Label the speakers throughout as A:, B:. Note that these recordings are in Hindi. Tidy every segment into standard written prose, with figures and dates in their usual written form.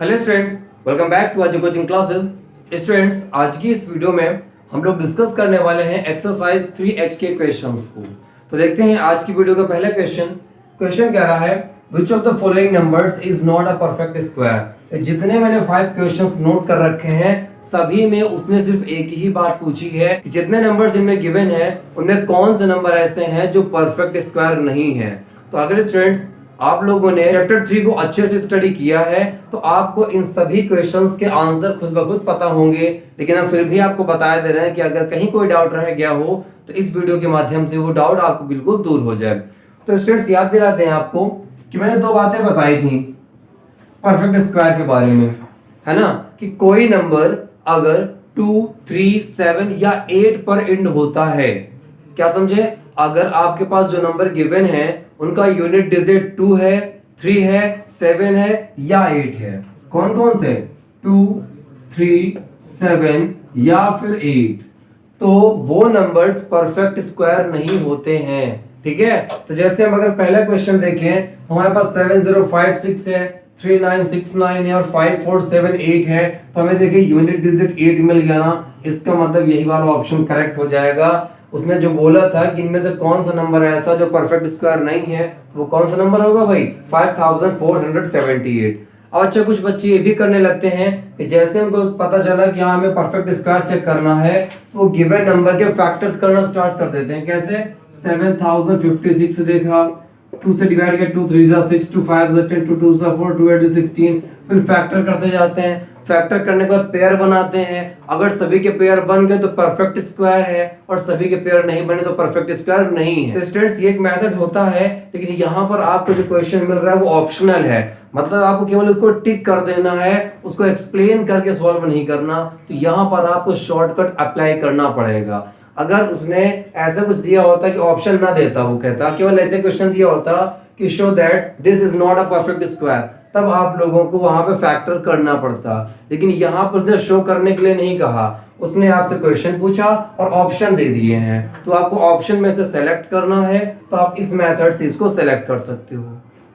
A: Hello students, welcome back to आज कोचिंग क्लासेस। स्टूडेंट्स, आज की इस वीडियो में हम लोग डिस्कस करने वाले हैं एक्सरसाइज 3H के क्वेश्चंस को। तो देखते हैं आज की वीडियो का पहला क्वेश्चन कह रहा है which of the following numbers is not a perfect square. जितने मैंने 5 क्वेश्चंस नोट कर रखे हैं सभी में उसने सिर्फ एक ही बात पूछी है कि जितने नंबर्स इनमें गिवन है उनमें कौन से नंबर ऐसे हैं जो परफेक्ट स्क्वायर नहीं है। तो अगर स्टूडेंट्स आप लोगों ने चैप्टर 3 को अच्छे से स्टडी किया है तो आपको इन सभी क्वेश्चंस के आंसर खुद ब खुद पता होंगे, लेकिन हम फिर भी आपको बता दे रहे हैं कि अगर कहीं कोई डाउट रह गया हो तो इस वीडियो के माध्यम से वो डाउट आपको बिल्कुल दूर हो जाए। तो स्टूडेंट्स, याद दिलाते हैं आपको कि मैंने 2 बातें बताई थी परफेक्ट स्क्वायर के बारे में, है ना, कि कोई नंबर अगर 2, 3, 7 या 8 पर एंड होता है, क्या समझे, अगर आपके पास जो नंबर गिवन है उनका यूनिट डिजिट 2 है, 3 है, 7 है या 8 है, कौन कौन से 2, 3, 7 या फिर 8, तो वो नंबर्स परफेक्ट स्क्वायर नहीं होते हैं। ठीक है, तो जैसे हम अगर पहला क्वेश्चन देखें, हमारे पास 7056 है, 3969 है और 5478 है, तो हमें देखिए यूनिट डिजिट 8 मिल गया ना, इसका मतलब यही वाला ऑप्शन करेक्ट हो जाएगा। उसने जो बोला था कि इनमें से कौन सा नंबर है ऐसा जो परफेक्ट स्क्वायर नहीं है, वो कौन सा नंबर होगा भाई, 5478। और अच्छा, कुछ बच्चे ये भी करने लगते हैं कि जैसे उनको पता चला कि हाँ हमें परफेक्ट स्क्वायर चेक करना है तो वो गिवन नंबर के फैक्टर्स करना स्टार्ट कर देते हैं। कैसे, 7056 देखा, 2 से डिवाइड किया, 2 3 6, 2 5 10, 2 2 4, 2 8 16, फिर फैक्टर करते जाते हैं। फैक्टर करने के बाद पेयर बनाते हैं, अगर सभी के पेयर बन गए तो परफेक्ट स्क्वायर है और सभी के पेयर नहीं बने तो परफेक्ट स्क्वायर नहीं है। तो स्टूडेंट्स, ये एक मेथड होता है, लेकिन यहाँ पर आपको जो क्वेश्चन मिल रहा है वो ऑप्शनल है, मतलब आपको केवल उसको टिक कर देना है, उसको एक्सप्लेन करके सॉल्व नहीं करना। तो यहाँ पर आपको शॉर्टकट अप्लाई करना पड़ेगा। अगर उसने ऐसा कुछ दिया होता कि ऑप्शन ना देता, वो कहता केवल ऐसे क्वेश्चन दिया होता कि show that this is not a perfect square, तब आप लोगों को वहां पे फैक्टर करना पड़ता। लेकिन यहाँ पर उसने शो करने के लिए नहीं कहा, उसने आपसे क्वेश्चन पूछा और ऑप्शन दे दिए हैं, तो आपको ऑप्शन में से सेलेक्ट करना है, तो आप इस मेथड से इसको सेलेक्ट कर सकते हो।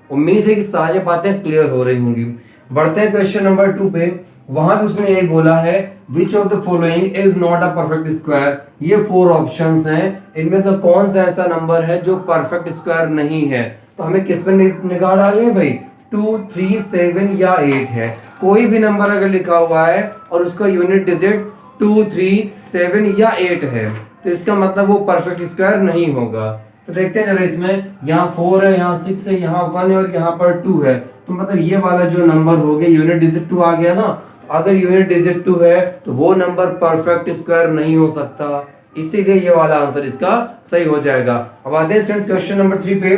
A: उम्मीद है कि सारी बातें क्लियर हो रही होंगी। बढ़ते हैं क्वेश्चन नंबर 2 पे। वहां भी उसने ये बोला है which of the following is not a perfect square. ये 4 ऑप्शंस हैं, इनमें से कौन सा ऐसा नंबर है जो परफेक्ट स्क्वायर नहीं है। तो हमें किस पर निगाह डालनी है भाई, 2, 3, 7 या 8 है। कोई भी नंबर अगर लिखा हुआ है और उसका यूनिट डिजिट 2, 3, 7 या 8 है तो इसका मतलब वो परफेक्ट स्क्वायर नहीं होगा। तो देखते हैं जरा, इसमें यहाँ 4 है, यहाँ 6 है, यहाँ 1 है और यहाँ पर 2 है, तो मतलब ये वाला जो नंबर हो गया यूनिट डिजिट 2 आ गया ना। अगर यूनिट डिजिट 2 है तो वो नंबर परफेक्ट स्क्वायर नहीं हो सकता, इसीलिए ये वाला आंसर इसका सही हो जाएगा। अब आते हैं स्टूडेंट्स क्वेश्चन नंबर 3 पे।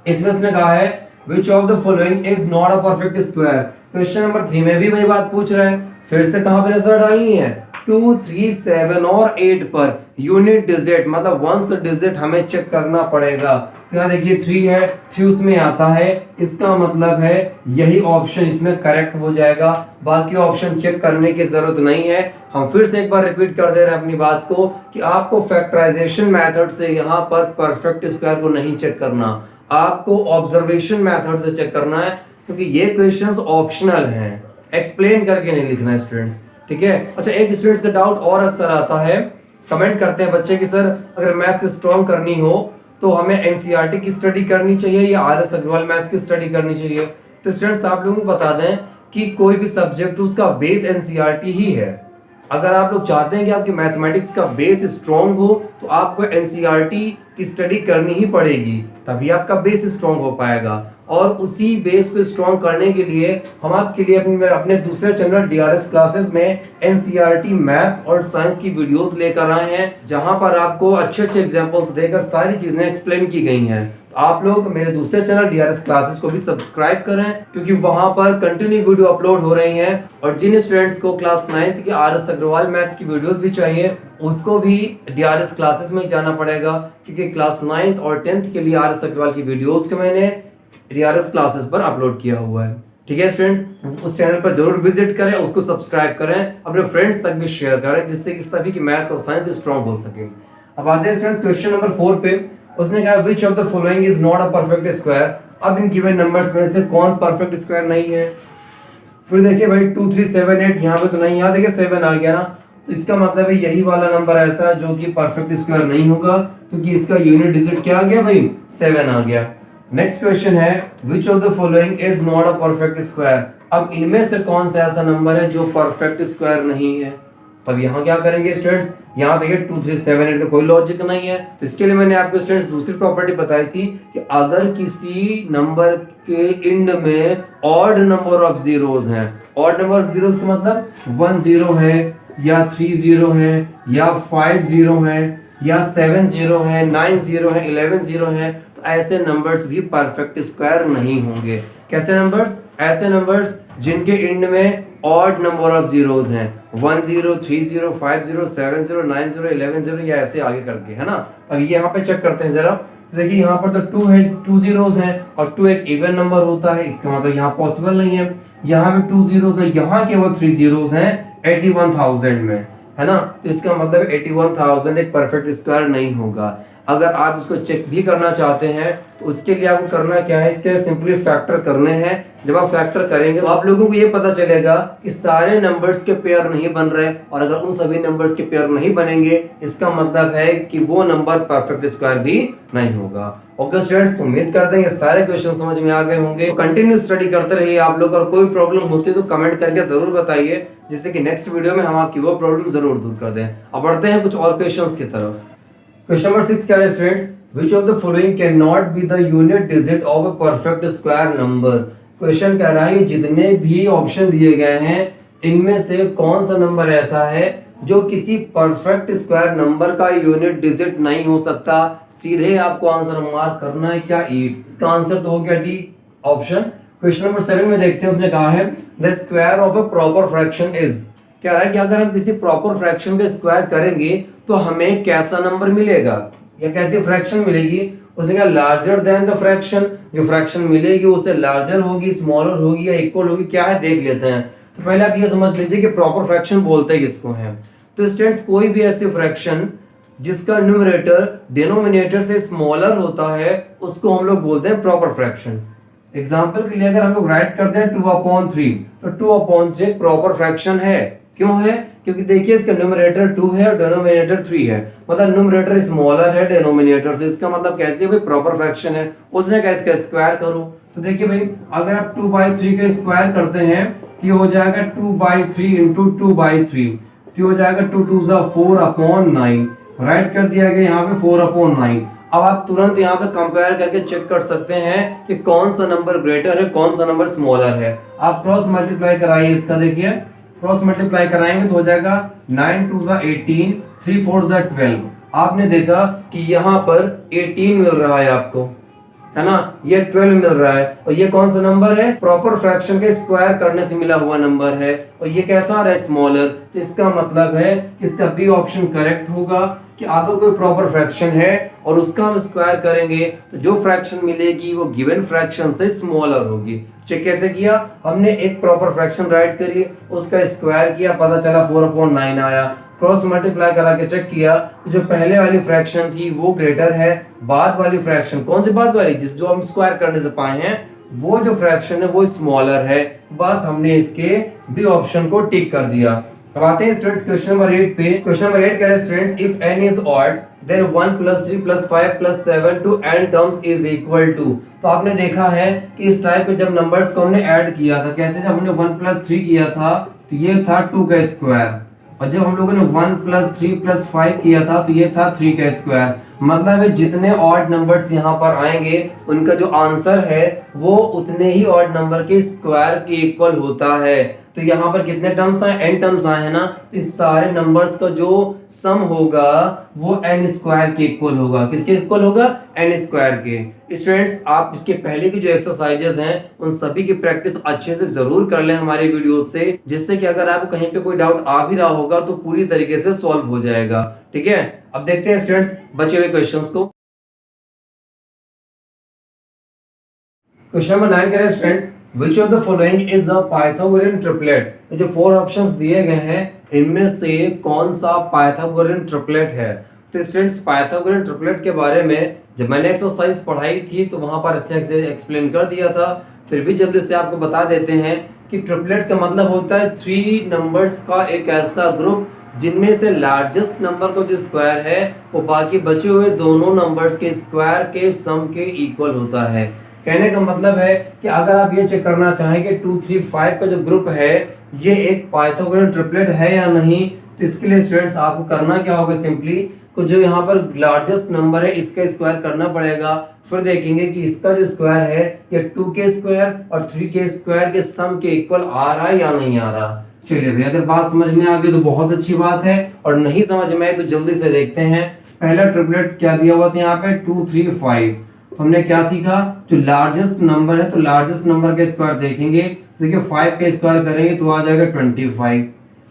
A: इसमें उसने कहा है which of the following is not a perfect square. Question number 3 में भी वही बात पूछ रहे हैं, फिर से कहां पे नजर डालनी है, 2, 3, 7 और 8 पर यूनिट डिजिट मतलब वंस डिजिट हमें चेक करना पड़ेगा। तो यहाँ देखिए 3 है, 3 उसमें आता है, इसका मतलब है यही ऑप्शन इसमें करेक्ट हो जाएगा, बाकी ऑप्शन चेक करने की जरूरत नहीं है। हम फिर से एक बार रिपीट कर दे रहे हैं अपनी बात को कि आपको फैक्टराइजेशन मेथड से यहाँ पर परफेक्ट स्क्वायर को नहीं चेक करना, आपको ऑब्जर्वेशन मेथड से चेक करना है, क्योंकि ये क्वेश्चंस ऑप्शनल हैं, एक्सप्लेन करके नहीं लिखना है स्टूडेंट्स। ठीक है, अच्छा, एक स्टूडेंट्स का डाउट और अक्सर आता है, कमेंट करते हैं बच्चे कि सर अगर मैथ्स स्ट्रॉन्ग करनी हो तो हमें एनसीईआरटी की स्टडी करनी चाहिए या आरएस अग्रवाल मैथ्स की स्टडी करनी चाहिए। तो स्टूडेंट्स, आप लोगों को बता दें कि कोई भी सब्जेक्ट उसका बेस एनसीईआरटी ही है। अगर आप लोग चाहते हैं कि आपकी मैथमेटिक्स का बेस स्ट्रॉन्ग हो तो आपको एनसीईआरटी की स्टडी करनी ही पड़ेगी, तभी आपका बेस स्ट्रॉन्ग हो पाएगा। और उसी बेस को स्ट्रॉन्ग करने के लिए हम आपके लिए अपने दूसरे चैनल डीआरएस क्लासेस में एनसीईआरटी मैथ्स और साइंस की वीडियोस लेकर आए हैं, जहां पर आपको अच्छे अच्छे एग्जांपल्स देकर सारी चीजें एक्सप्लेन की गई हैं। तो आप लोग मेरे दूसरे चैनल डीआरएस क्लासेस को भी सब्सक्राइब करें, क्योंकि वहां पर कंटिन्यू वीडियो अपलोड हो रही हैं। और जिन स्टूडेंट्स को क्लास 9th के आरएस अग्रवाल मैथ्स की वीडियोस भी चाहिए उसको भी डीआरएस क्लासेस में जाना पड़ेगा, क्योंकि क्लास 9th और 10th के लिए आरएस अग्रवाल की वीडियोस को मैंने डीआरएस क्लासेस पर अपलोड किया हुआ है। ठीक है स्टूडेंट्स, उस चैनल पर जरूर विजिट करें, उसको सब्सक्राइब करें, अपने फ्रेंड्स तक भी शेयर करें, जिससे कि सभी की मैथ्स और साइंस स्ट्रॉन्ग हो सके। अब आते हैं स्टूडेंट्स क्वेश्चन नंबर 4 पे। उसने कहा which of the following is not a perfect square. अब इन गिवन नंबर्स में से कौन परफेक्ट स्क्वायर नहीं है। फिर देखिए भाई 2 3 7 8, यहाँ पे तो नहीं, यहाँ देखिए 7 आ गया ना, तो इसका मतलब है यही वाला नंबर ऐसा है जो कि परफेक्ट स्क्वायर नहीं होगा, क्योंकि इसका यूनिट डिजिट क्या आ गया भाई, 7 आ गया। नेक्स्ट क्वेश्चन है which of the following is not a perfect square. अब इनमें से कौन सा ऐसा नंबर है जो परफेक्ट स्क्वायर नहीं है। तब यहाँ क्या करेंगे स्टूडेंट्स, यहाँ देखिए 2 3 7 8 का कोई लॉजिक नहीं है, तो इसके लिए मैंने आपको स्टूडेंट्स दूसरी प्रॉपर्टी बताई थी कि अगर किसी नंबर के एंड में ऑड नंबर ऑफ जीरोस हैं, ऑड नंबर ऑफ जीरोस का मतलब 1 0 है या 3 0 है या 5 0 है या 7 0 है, 9 0 है, 11 0 है, तो ऐसे नंबर्स भी परफेक्ट स्क्वायर नहीं होंगे। कैसे नंबर्स, ऐसे नंबर्स जिनके एंड में ऑड नंबर ऑफ जीरोस हैं, 1 0 3 0 5 0 7 0 9 0 11 0 या ऐसे आगे करके, है ना। अब ये यहाँ पे चेक करते हैं जरा, तो देखिए यहाँ पर तो 2 है, 2 जीरोस हैं और 2 एक इवन नंबर होता है, इसका मतलब यहाँ पॉसिबल नहीं है। यहाँ पे 2 जीरोस है, यहाँ केवल 3 जीरोस हैं 81,000 में, है ना, तो इसका मतलब 81,000 एक परफेक्ट स्क्वायर नहीं होगा। अगर आप इसको चेक भी करना चाहते हैं तो उसके लिए आपको करना क्या है, इसके सिंपली फैक्टर करने हैं। जब आप फैक्टर करेंगे तो आप लोगों को ये पता चलेगा कि सारे नंबर्स के पेयर नहीं बन रहे, और अगर उन सभी नंबर्स के पेयर नहीं बनेंगे इसका मतलब है कि वो नंबर परफेक्ट स्क्वायर भी नहीं होगा। ओके स्टूडेंट्स, तो उम्मीद करते हैं ये सारे क्वेश्चन समझ में आ गए होंगे। तो कंटिन्यू स्टडी करते रहिए आप लोग, और कोई प्रॉब्लम होती है तो कमेंट करके जरूर बताइए, जिससे कि नेक्स्ट वीडियो में हम आपकी वो प्रॉब्लम जरूर दूर कर दें। अब बढ़ते हैं कुछ और क्वेश्चंस की तरफ। क्वेश्चन नंबर 6 क्या है students, which of the following cannot be the unit digit of a perfect square number। Question कह रहा है कि जितने भी ऑप्शन दिए गए हैं इनमें से कौन सा नंबर ऐसा है जो किसी परफेक्ट स्क्वायर नंबर का यूनिट डिजिट नहीं हो सकता। सीधे आपको आंसर मार्क करना है क्या, 8। इसका आंसर तो हो गया डी ऑप्शन। क्वेश्चन नंबर 7 में देखते हैं, उसने कहा है the square of a proper fraction is. कह रहा है कि अगर हम किसी प्रॉपर फ्रैक्शन का स्क्वायर करेंगे तो हमें कैसा नंबर मिलेगा या कैसी फ्रैक्शन मिलेगी। उसने कहा लार्जर देन द फ्रैक्शन, जो फ्रैक्शन मिलेगी उससे लार्जर होगी, स्मॉलर होगी या इक्वल होगी, क्या है देख लेते हैं। तो पहले आप ये समझ लीजिए कि प्रॉपर फ्रैक्शन बोलते हैं किसको है। तो स्टूडेंट्स कोई भी ऐसी फ्रैक्शन जिसका न्यूमरेटर डिनोमिनेटर से स्मॉलर होता है उसको हम लोग बोलते हैं प्रॉपर फ्रैक्शन। एग्जाम्पल के लिए अगर हम लोग राइट करते हैं 2/3, तो 2/3 एक प्रॉपर फ्रैक्शन है। क्यों है, क्योंकि देखिए इसका न्यूमरेटर 2 है और डिनोमिनेटर 3 है, मतलब न्यूमरेटर स्मॉलर है डिनोमिनेटर से, इसका मतलब कैसे भाई प्रॉपर फ्रैक्शन है। उसने कहा इसका स्क्वायर करो, तो देखिए भाई अगर आप 2/3 का स्क्वायर करते हैं तो ये हो जाएगा 2/3 इंटू 2/3, तो हो जाएगा 2 2 4/9। राइट कर दिया गया यहाँ पे 4/9। अब आप तुरंत यहाँ पे कंपेयर करके चेक कर सकते हैं कि कौन सा नंबर ग्रेटर है कौन सा नंबर स्मॉलर है। आप क्रॉस मल्टीप्लाई कराइए इसका, देखिए क्रॉस मल्टीप्लाई कराएंगे तो हो जाएगा 9 2 18, 3 4 12। आपने देखा कि यहाँ पर 18 मिल रहा है आपको, है ना, ये 12 मिल रहा है, और ये कौन सा नंबर है, प्रॉपर फ्रैक्शन के स्क्वायर करने से मिला हुआ नंबर है, और ये कैसा आ रहा है, स्मॉलर। तो इसका मतलब है इसका बी ऑप्शन करेक्ट होगा कि अगर कोई प्रॉपर फ्रैक्शन है और उसका हम स्क्वायर करेंगे तो जो फ्रैक्शन मिलेगी वो गिवन फ्रैक्शन से स्मॉलर होगी। चेक कैसे किया, हमने एक प्रॉपर फ्रैक्शन राइट करी, उसका स्क्वायर किया, पता चला 4/9 आया। क्रॉस मल्टीप्लाई करा के चेक किया, जो पहले वाली फ्रैक्शन थी वो ग्रेटर है, बाद वाली फ्रैक्शन, कौन सी बाद वाली, जिस जो हम स्क्वायर करने से पाए हैं वो जो फ्रैक्शन है वो स्मॉलर है। बस हमने इसके बी ऑप्शन को टिक कर दिया। अब आते हैं स्टूडेंट्स क्वेश्चन नंबर 8 पे। क्वेश्चन नंबर 8 कह रहे हैं students if n is odd then 1 + 3 + 5 + 7 to n terms is equal to. तो आपने देखा है कि इस टाइप के जब नंबर्स को हमने ऐड किया था, कैसे, जब हमने 1 + 3 किया था तो ये था 2 का स्क्वायर, और जब हम लोगों ने 1 + 3 + 5 किया था तो ये था 3 का स्क्वायर। मतलब जितने ऑड नंबर्स यहाँ पर आएंगे उनका जो आंसर है वो उतने ही ऑड नंबर के स्क्वायर के इक्वल होता है। तो यहाँ पर कितने टर्म्स आए, n टर्म्स आए हैं ना, तो इस सारे नंबर्स का जो सम होगा वो n स्क्वायर के इक्वल होगा। किसके इक्वल होगा, n स्क्वायर के। स्टूडेंट्स आप इसके पहले की जो एक्सरसाइजेस हैं उन सभी की प्रैक्टिस अच्छे से जरूर कर लें हमारे वीडियो से, जिससे कि अगर आपको कहीं पे कोई डाउट आ भी रहा होगा तो पूरी तरीके से सॉल्व हो जाएगा। ठीक है, अब देखते हैं स्टूडेंट्स बचे हुए क्वेश्चंस को। क्वेश्चन नंबर 9 कह रहे हैं students Which of the following is a Pythagorean triplet। तो जो 4 ऑप्शंस दिए गए हैं इनमें से कौन सा पाइथागोरियन ट्रिपलेट है। तो स्टूडेंट्स पाइथागोरियन ट्रिपलेट के बारे में जब मैंने एक्सरसाइज पढ़ाई थी तो वहां पर अच्छे से एक्सप्लेन कर दिया था, फिर भी जल्दी से आपको बता देते हैं कि ट्रिपलेट का मतलब होता है 3 नंबर्स का एक ऐसा ग्रुप जिनमें से लार्जेस्ट नंबर का जो स्क्वायर है वो बाकी बचे हुए दोनों नंबर्स के स्क्वायर के सम के इक्वल होता है। कहने का मतलब है कि अगर आप ये चेक करना चाहें कि 2 3 5 का जो ग्रुप है ये एक पाइथागोरन ट्रिपलेट है या नहीं, तो इसके लिए स्टूडेंट्स आपको करना क्या होगा, सिंपली को जो यहाँ पर लार्जेस्ट नंबर है इसका स्क्वायर करना पड़ेगा। फिर देखेंगे कि इसका जो स्क्वायर है ये 2 के स्क्वायर और 3 के स्क्वायर के सम के इक्वल आ रहा है या नहीं आ रहा। चलिए भाई, अगर बात समझ में आ गई तो बहुत अच्छी बात है, और नहीं समझ में आए तो जल्दी से देखते हैं। पहला ट्रिपलेट क्या दिया हुआ था यहाँ पे 2 3 5। तो हमने क्या सीखा, जो लार्जेस्ट नंबर है तो लार्जेस्ट नंबर का स्क्वायर देखेंगे। देखिए 5 का स्क्वायर करेंगे तो आ जाएगा 25।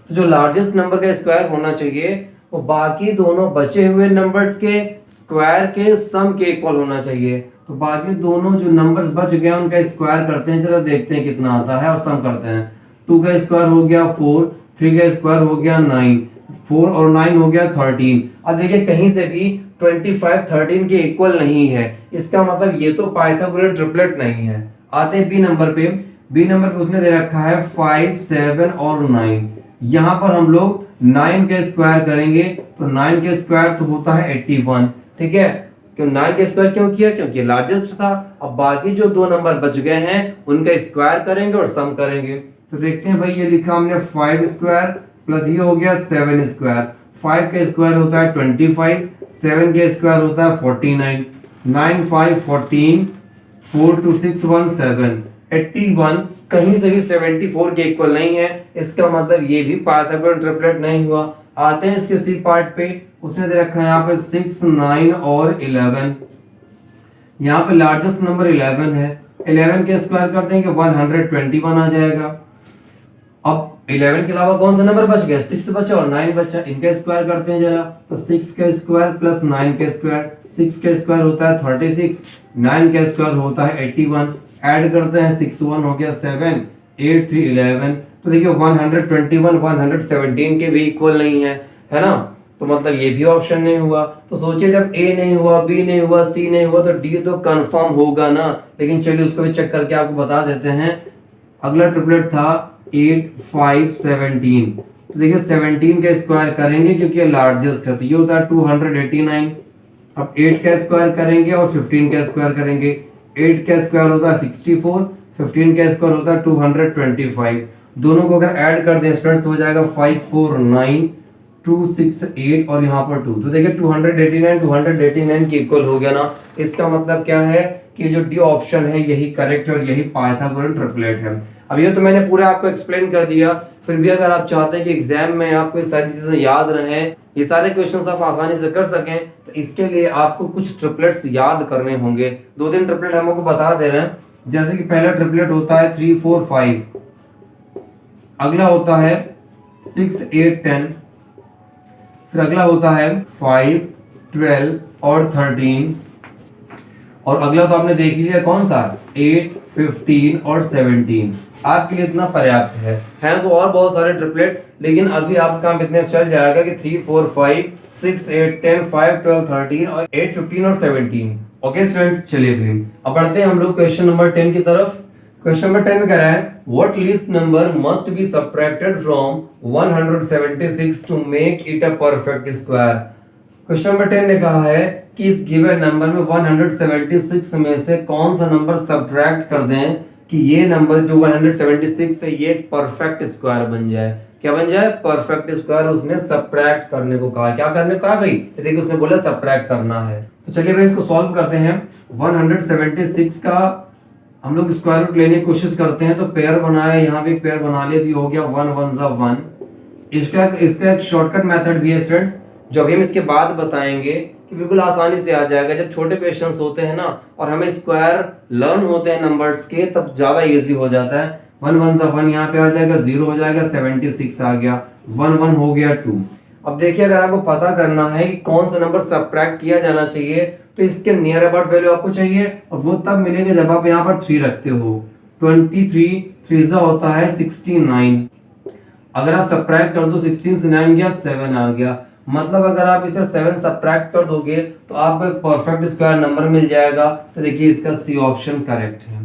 A: तो जो लार्जेस्ट नंबर का स्क्वायर होना चाहिए वो बाकी दोनों बचे हुए नंबर्स के स्क्वायर के सम के इक्वल होना चाहिए। तो बाकी दोनों जो नंबर्स बच गए उनका स्क्वायर करते हैं, चलो देखते हैं कितना आता है और सम करते हैं। 2 का स्क्वायर हो गया 4, 3 का स्क्वायर हो गया 9, 4 और 9 हो गया 13। अब देखिए कहीं से भी 25 13 के इक्वल नहीं है, इसका मतलब ये तो पाइथागोरन ट्रिपलेट नहीं है। आते हैं बी नंबर पे। बी नंबर पे उसने दे रखा है 5 7 और 9। यहाँ पर हम लोग 9 के स्क्वायर करेंगे तो 9 के स्क्वायर तो होता है 81, ठीक है। क्यों 9 के स्क्वायर क्यों किया, क्योंकि लार्जेस्ट था। अब बाकी जो दो नंबर बच गए हैं उनका स्क्वायर करेंगे और सम करेंगे। तो देखते हैं भाई, ये लिखा हमने 5 स्क्वायर प्लस ये हो गया 7 स्क्वायर। 5 का स्क्वायर होता है 25, 7 का स्क्वायर होता है 49, 9 5 14, 4 2 6 1 7, 81 कहीं से भी 74 के इक्वल नहीं है, इसका मतलब ये भी पाइथागोरन ट्रिपलेट नहीं हुआ। आते हैं इसके सी पार्ट पे। उसने दे रखा है यहाँ पे 6 9 और 11। यहाँ पे लार्जेस्ट नंबर 11 है, 11 के स्क्वायर करते हैं कि 121 आ जाएगा। अब 11 के अलावा कौन सा नंबर बच गया, 6 बचा और 9 बचा, इनका स्क्वायर करते हैं जरा। तो 6 का स्क्वायर प्लस 9 का स्क्वायर, 6 का स्क्वायर होता है 36, 9 का स्क्वायर होता है 81। ऐड करते हैं 6 1 हो गया 7, 8 3 11। तो देखिए 121 117 के भी इक्वल नहीं है ना। तो मतलब ये भी ऑप्शन नहीं हुआ। तो सोचिए जब ए नहीं हुआ, बी नहीं हुआ, सी नहीं हुआ तो डी तो कंफर्म होगा ना। लेकिन चलिए उसको भी चेक करके आपको बता देते हैं। अगला ट्रिपलेट था 8 5 17। तो देखिए 17 का स्क्वायर करेंगे क्योंकि लार्जेस्ट है, तो ये होता है 289। अब 8 का स्क्वायर करेंगे और 15 का स्क्वायर करेंगे। 8 का स्क्वायर होता है 64, 15 का स्क्वायर होता है 225। दोनों को अगर ऐड कर दें स्टूडेंट्स तो हो जाएगा 549 268 और यहाँ पर 2। तो देखिए 289 के इक्वल हो गया ना। इसका मतलब क्या है कि जो डी ऑप्शन है यही करेक्ट है और यही पाइथागोरन ट्रिपलेट है। अब ये तो मैंने पूरा आपको एक्सप्लेन कर दिया। फिर भी अगर आप चाहते हैं कि एग्जाम में आपको ये सारी चीजें याद रहें, ये सारे क्वेश्चंस आप आसानी से कर सकें, तो इसके लिए आपको कुछ ट्रिपलेट्स याद करने होंगे। 2-3 ट्रिपलेट हम आपको बता दे रहे हैं। जैसे कि पहला ट्रिपलेट होता है 3 4 5, अगला होता है 6 8 10, फिर अगला होता है 5 12 और 13, और अगला तो आपने देख लिया कौन सा 8 15 और 17। आपके लिए इतना पर्याप्त है तो और बहुत सारे ट्रिपलेट, लेकिन अभी आपका काम इतने चल जाएगा कि 3 4 5 6 8 10 5 12 13 और 8 15 और 17। ओके स्टूडेंट्स, चलिए भाई अब बढ़ते हैं हम लोग क्वेश्चन नंबर 10 की तरफ। क्वेश्चन नंबर 10 में कह रहा है what least number must be subtracted from 176 to make it a perfect square. Question number 10 ने कहा है कि इस गिवन नंबर में 176 में से कौन सा नंबर सब्ट्रैक्ट कर दें कि ये नंबर जो 176 है ये एक परफेक्ट स्क्वायर बन जाए। क्या बन जाए, परफेक्ट स्क्वायर। उसने सब्ट्रैक्ट करने को कहा। क्या करने को कहा भाई, देखिए उसने बोला सब्ट्रैक्ट करना है। तो चलिए भाई इसको सॉल्व करते हैं। 176 का हम लोग स्क्वायर रूट लेने की कोशिश करते हैं। तो पेयर बनाया, यहाँ पे एक पेयर बना लिया, तो हो गया 1 1 ज़ा 1। इसका एक शॉर्टकट मेथड भी है स्टूडेंट्स, जो अभी हम इसके बाद बताएंगे कि बिल्कुल आसानी से आ जाएगा। जब छोटे क्वेश्चंस होते हैं ना और हमें स्क्वायर लर्न होते हैं नंबर्स के, तब ज्यादा इजी हो जाता है। 1 1 ज़ा 1 यहाँ पे आ जाएगा, 0 हो जाएगा, 76 आ गया, 1 1 हो गया 2। अब देखिए अगर आपको पता करना है कि कौन सा नंबर सब्ट्रैक्ट किया जाना चाहिए तो इसके नियर अबाउट वैल्यू आपको चाहिए, और वो तब मिलेगा जब आप यहाँ पर 3 रखते हो। 23 3 होता है 69। अगर आप सब्ट्रैक्ट कर दो 16 से 9 गया, 7 आ गया। मतलब अगर आप इसे 7 सब्ट्रैक्ट कर दोगे तो आपको एक परफेक्ट स्क्वायर नंबर मिल जाएगा। तो देखिए इसका सी ऑप्शन करेक्ट है।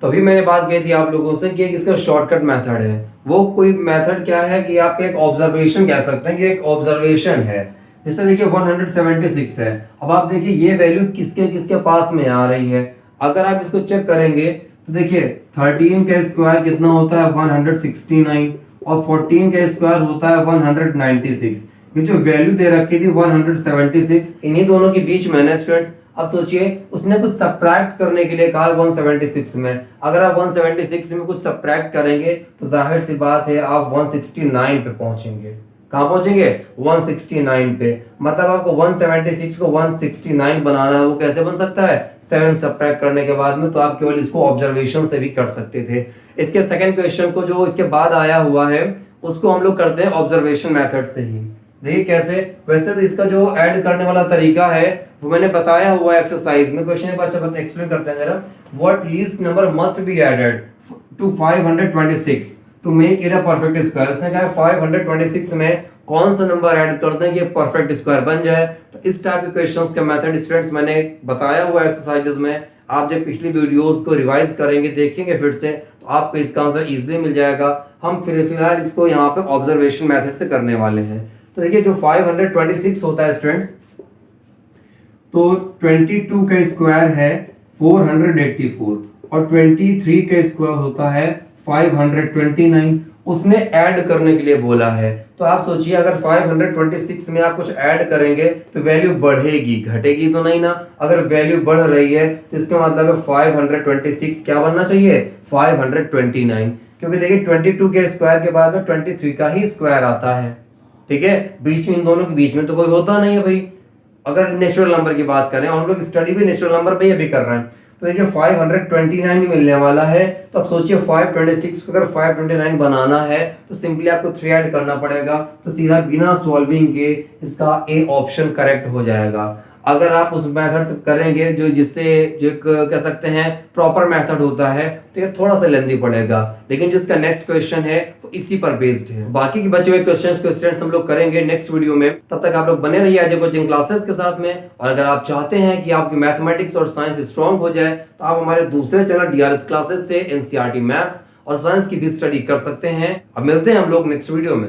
A: तभी मैंने बात कही थी आप लोगों से कि एक इसका शॉर्टकट मेथड है। वो कोई मेथड क्या है कि आप एक ऑब्जर्वेशन कह सकते हैं कि एक ऑब्जर्वेशन है। जैसे देखिए 176 है। अब आप देखिए ये वैल्यू किसके किसके पास में आ रही है। अगर आप इसको चेक करेंगे तो देखिए 13 का स्क्वायर कितना होता है 169 और 14 का स्क्वायर होता है 196। ये जो वैल्यू दे रखी थी 176, इन्हीं दोनों के बीच में है स्टूडेंट्स। अब सोचिए उसने कुछ सब्ट्रैक्ट करने के लिए कहा 176 में। अगर आप 176 में कुछ सब्ट्रैक्ट करेंगे तो जाहिर सी बात है आप 169 पे पहुंचेंगे। कहां पहुंचेंगे 169 पे। मतलब आपको 176 को 169 बनाना है। वो कैसे बन सकता है 7 सब्ट्रैक्ट करने के बाद में। तो आप केवल इसको ऑब्जर्वेशन से भी कर सकते थे। इसके सेकंड क्वेश्चन को जो इसके बाद आया हुआ है उसको हम लोग करते हैं ऑब्जर्वेशन मेथड से ही। देखिए कैसे। वैसे तो इसका जो ऐड करने वाला तरीका है वो मैंने बताया हुआ है एक्सरसाइज में। क्वेश्चन एक बार अच्छा एक्सप्लेन करते हैं जरा। What least number must be added to 526 to make it a perfect square. उसने कहा 526 में कौन सा नंबर ऐड कर दें कि परफेक्ट स्क्वायर बन जाए। तो इस टाइप के क्वेश्चंस का मेथड स्टूडेंट्स मैंने बताया हुआ एक्सरसाइजेस में। आप जब पिछली वीडियोस को रिवाइज करेंगे देखेंगे फिर से तो आपको इसका आंसर इजीली मिल जाएगा। हम फिलहाल इसको यहाँ पे ऑब्जर्वेशन मेथड से करने वाले हैं। तो देखिए जो 526 होता है स्टूडेंट्स, तो 22 का स्क्वायर है 484 और 23 का स्क्वायर होता है 529। उसने ऐड करने के लिए बोला है। तो आप सोचिए अगर 526 में आप कुछ ऐड करेंगे तो वैल्यू बढ़ेगी घटेगी तो नहीं ना। अगर वैल्यू बढ़ रही है तो इसका मतलब है 526 क्या बनना चाहिए 529। क्योंकि देखिए 22 के स्क्वायर के बाद में 23 का ही स्क्वायर आता है। ठीक है, बीच में इन दोनों के बीच में तो कोई होता नहीं है भाई। अगर नेचुरल नंबर की बात करें और हम लोग स्टडी भी नेचुरल नंबर पे ही अभी कर रहे हैं। तो देखिए 529 ही मिलने वाला है। तो अब सोचिए 526 को अगर 529 बनाना है तो सिंपली आपको 3 ऐड करना पड़ेगा। तो सीधा बिना सॉल्विंग के इसका ए ऑप्शन करेक्ट हो जाएगा। अगर आप उस मेथड से करेंगे जो जिससे जो कह सकते हैं प्रॉपर मेथड होता है तो ये थोड़ा सा लेंदी पड़ेगा। लेकिन जो इसका नेक्स्ट क्वेश्चन है वो इसी पर बेस्ड है। बाकी के बचे हुए क्वेश्चंस को स्टूडेंट्स हम लोग करेंगे नेक्स्ट वीडियो में। तब तक आप लोग बने रहिए अजय कोचिंग क्लासेस के साथ में। और अगर आप चाहते हैं कि आपकी मैथमेटिक्स और साइंस स्ट्रांग हो जाए तो आप हमारे दूसरे चैनल डीआरएस क्लासेस से एनसीईआरटी मैथ्स और साइंस की भी स्टडी कर सकते हैं। अब मिलते हैं हम लोग नेक्स्ट वीडियो में।